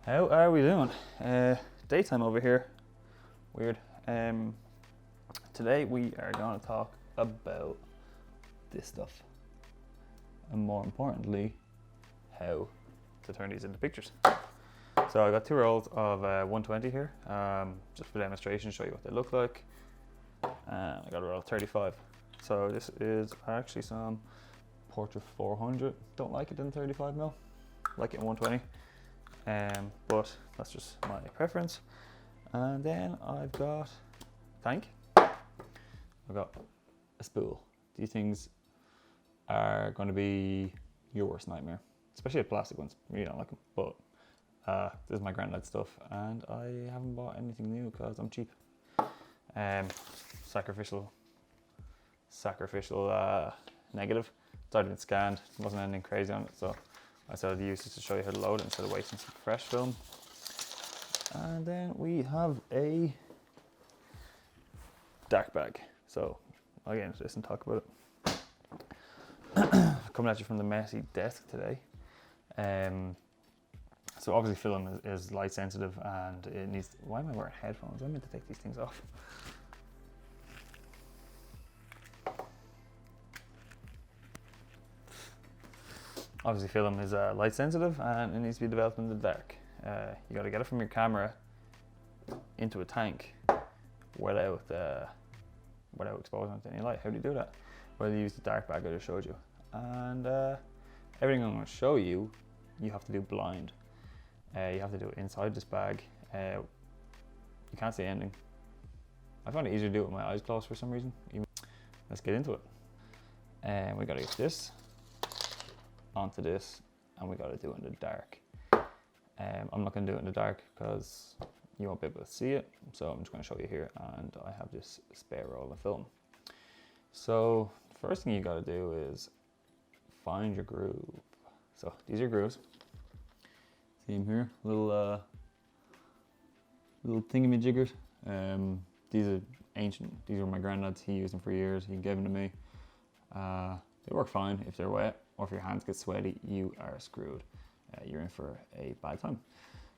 How are we doing? Daytime over here. Weird. Today we are going to talk about this stuff, and more importantly, how to turn these into pictures. So I got two rolls of 120 here, just for demonstration, show you what they look like. And I got a roll of 35. So this is actually some Portra 400. Don't like it in 35mm, like it in 120. But that's just my preference. And then I've got tank. I've got a spool. These things are going to be your worst nightmare, especially the plastic ones. Really don't like them. But this is my granddad's stuff, and I haven't bought anything new because I'm cheap. Sacrificial negative. It's already been scanned. Wasn't anything crazy on it, so I decided to use this to show you how to load it instead of wasting some fresh film. And then we have a dark bag. So I'll get into this and talk about it. Coming at you from the messy desk today. So obviously film is light sensitive, and it needs, why am I wearing headphones? I meant to take these things off. Obviously film is light sensitive and it needs to be developed in the dark. You got to get it from your camera into a tank without exposing it to any light. How do you do that? Well, you use the dark bag I just showed you. And everything I'm going to show you, you have to do blind. You have to do it inside this bag. You can't see anything. I find it easier to do it with my eyes closed for some reason. Let's get into it. We got to get this onto this, and we got to do it in the dark. I'm not going to do it in the dark because you won't be able to see it, so I'm just going to show you here, and I have this spare roll of film. So the first thing you got to do is find your groove. So these are grooves. See them here, little thingy-majiggers. These are ancient. These are my granddad's. He used them for years. He gave them to me. They work fine if they're wet, or if your hands get sweaty, you are screwed. You're in for a bad time.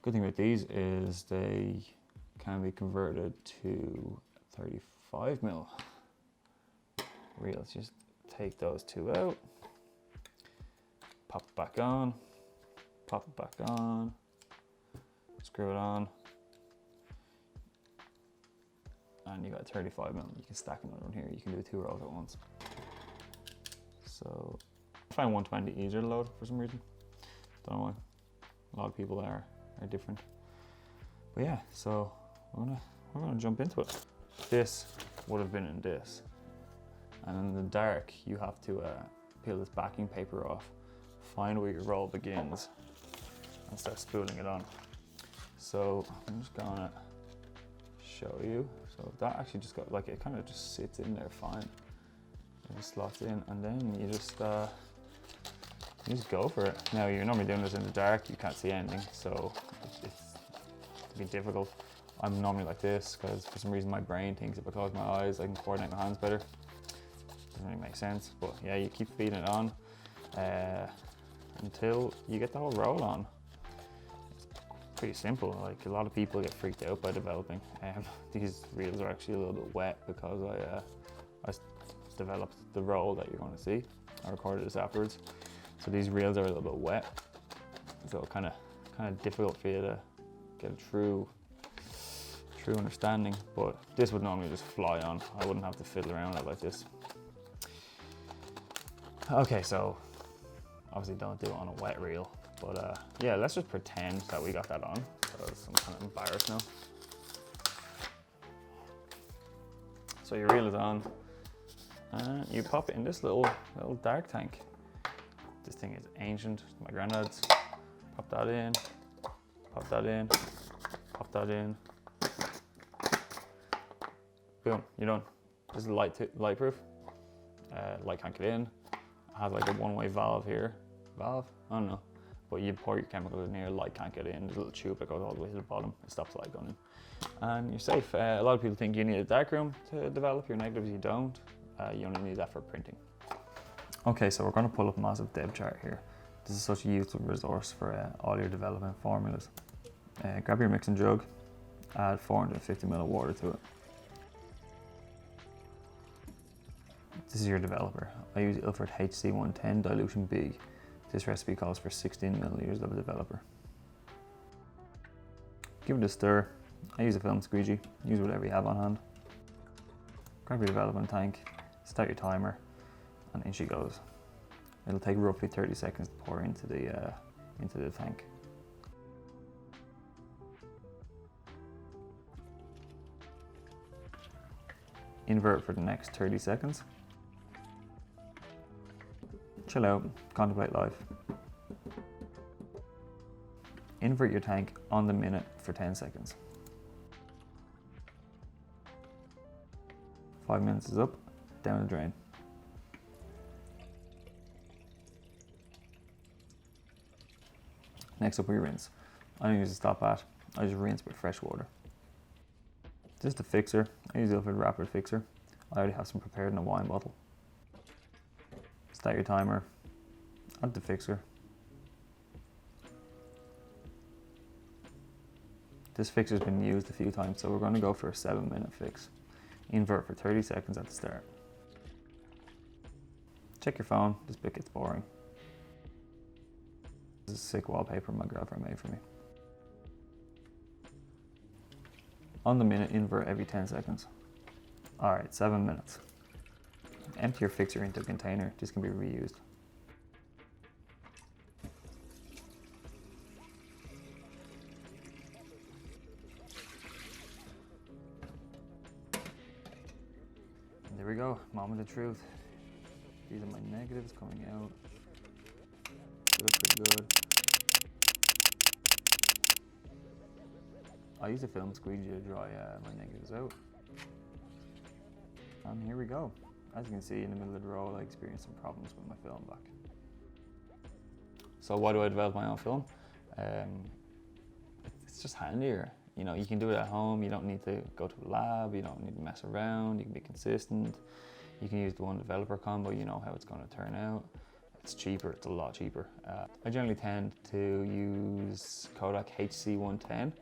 Good thing about these is they can be converted to 35mm reels. Just take those two out, pop it back on, pop it back on, screw it on, and you got 35mm. You can stack another one here. You can do 2 rolls at once. So I find 120 easier to load for some reason. Don't know why. A lot of people are different. But yeah, so we're gonna jump into it. This would have been in this, and in the dark you have to peel this backing paper off, find where your roll begins, and start spooling it on. So I'm just gonna show you. So that actually just got, like, it kind of just sits in there fine. It just slots in, and then you just go for it. Now you're normally doing this in the dark, you can't see anything, so it's be difficult. I'm normally like this because for some reason my brain thinks if I close my eyes I can coordinate my hands better. Doesn't really make sense, but yeah, you keep feeding it on until you get the whole roll on. It's pretty simple. Like, a lot of people get freaked out by developing. These reels are actually a little bit wet because I developed the roll that you're going to see. I recorded this afterwards. So these reels are a little bit wet, so kind of difficult for you to get a true understanding. But this would normally just fly on. I wouldn't have to fiddle around with it like this. Okay, so obviously don't do it on a wet reel, but yeah, let's just pretend that we got that on because I'm kind of embarrassed now. So your reel is on, and you pop it in this little dark tank. This thing is ancient, my granddad's. Pop that in, pop that in, pop that in. Boom, you're done. This is lightproof. Light can't get in. It has like a one-way valve here. Valve? I don't know. But you pour your chemicals in here, light can't get in. There's a little tube that goes all the way to the bottom. It stops light going in. And you're safe. A lot of people think you need a darkroom to develop your negatives. You don't. You only need that for printing. Okay, so we're going to pull up a massive dev chart here. This is such a useful resource for all your development formulas. Grab your mixing jug, add 450 ml of water to it. This is your developer. I use Ilford HC110 Dilution B. This recipe calls for 16 milliliters of a developer. Give it a stir. I use a film squeegee. Use whatever you have on hand. Grab your development tank, start your timer, and in she goes. It'll take roughly 30 seconds to pour into the tank. Invert for the next 30 seconds. Chill out, contemplate life. Invert your tank on the minute for 10 seconds. 5 minutes is up, down the drain. Next up we rinse. I don't use a stop at, I just rinse with fresh water. This is the fixer. I use Ilford Rapid Fixer. I already have some prepared in a wine bottle. Start your timer, add the fixer. This fixer's been used a few times, so we're going to go for a 7-minute fix. Invert for 30 seconds at the start. Check your phone, this bit gets boring. This is a sick wallpaper my girlfriend made for me. On the minute, invert every 10 seconds. Alright, 7 minutes. Empty your fixer into a container, this can be reused. And there we go, moment of truth. These are my negatives coming out. They look pretty good. I use a film squeegee to dry my negatives out. And here we go. As you can see, in the middle of the roll, I experienced some problems with my film back. So why do I develop my own film? It's just handier. You know, you can do it at home. You don't need to go to a lab. You don't need to mess around. You can be consistent. You can use the one developer combo. You know how it's going to turn out. It's cheaper. It's a lot cheaper. I generally tend to use Kodak HC110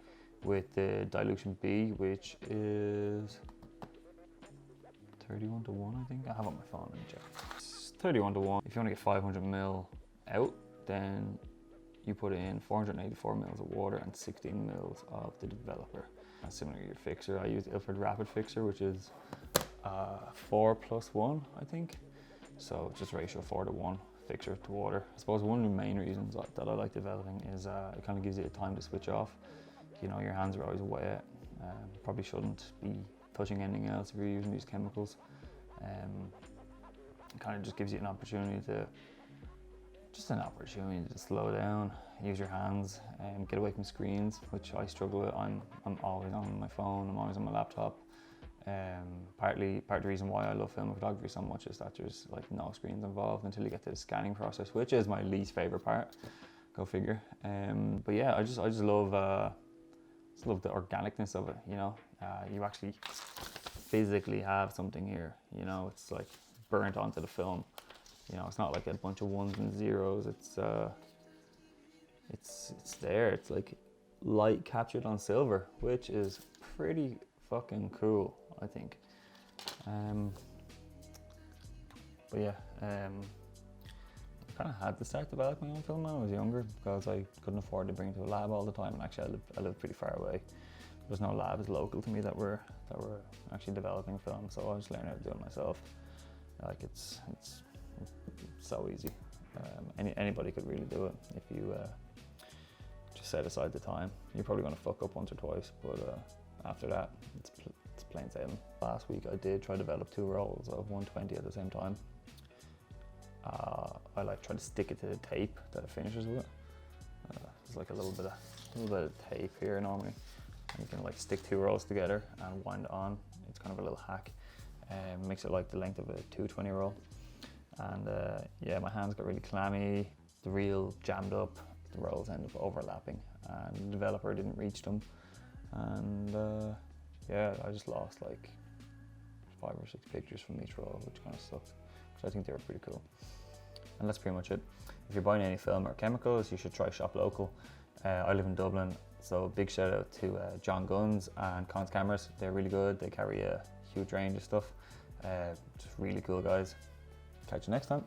with the Dilution B, which is 31 to 1, I think. I have it on my phone, let me check. It's 31 to 1. If you want to get 500 ml out, then you put in 484 mils of water and 16 mils of the developer. Similar to your fixer, I use Ilford Rapid Fixer, which is 4+1, I think. So just ratio 4 to 1 fixer to water. I suppose one of the main reasons that I like developing is it kind of gives you a time to switch off. You know, your hands are always wet. Probably shouldn't be touching anything else if you're using these chemicals. It kind of just gives you an opportunity to slow down, use your hands, and get away from screens, which I struggle with. I'm always on my phone, I'm always on my laptop. Part of the reason why I love film photography so much is that there's like no screens involved until you get to the scanning process, which is my least favorite part. Go figure. But yeah, I just love the organicness of it. You know, you actually physically have something here. You know, it's like burnt onto the film. You know, it's not like a bunch of ones and zeros. It's there. It's like light captured on silver, which is pretty fucking cool, I think. But yeah, I kind of had to start developing my own film when I was younger because I couldn't afford to bring it to a lab all the time. And actually, I lived pretty far away. There's no labs local to me that were actually developing film, so I was learning how to do it myself. Like it's so easy. Anybody could really do it if you just set aside the time. You're probably going to fuck up once or twice, but after that, it's plain sailing. Last week I did try to develop 2 rolls of 120 at the same time. I like try to stick it to the tape that it finishes with. There's like a little bit of tape here normally, and you can like stick 2 rolls together and wind it on. It's kind of a little hack. Makes it like the length of a 220 roll. And yeah, my hands got really clammy, the reel jammed up, the rolls ended up overlapping, and the developer didn't reach them. And yeah, I just lost like 5 or 6 pictures from each roll, which kind of sucked, because I think they were pretty cool. And that's pretty much it. if you're buying any film or chemicals, you should try Shop Local. I live in Dublin, so big shout out to John Guns and Cons Cameras. They're really good. They carry a huge range of stuff. Just really cool guys. Catch you next time.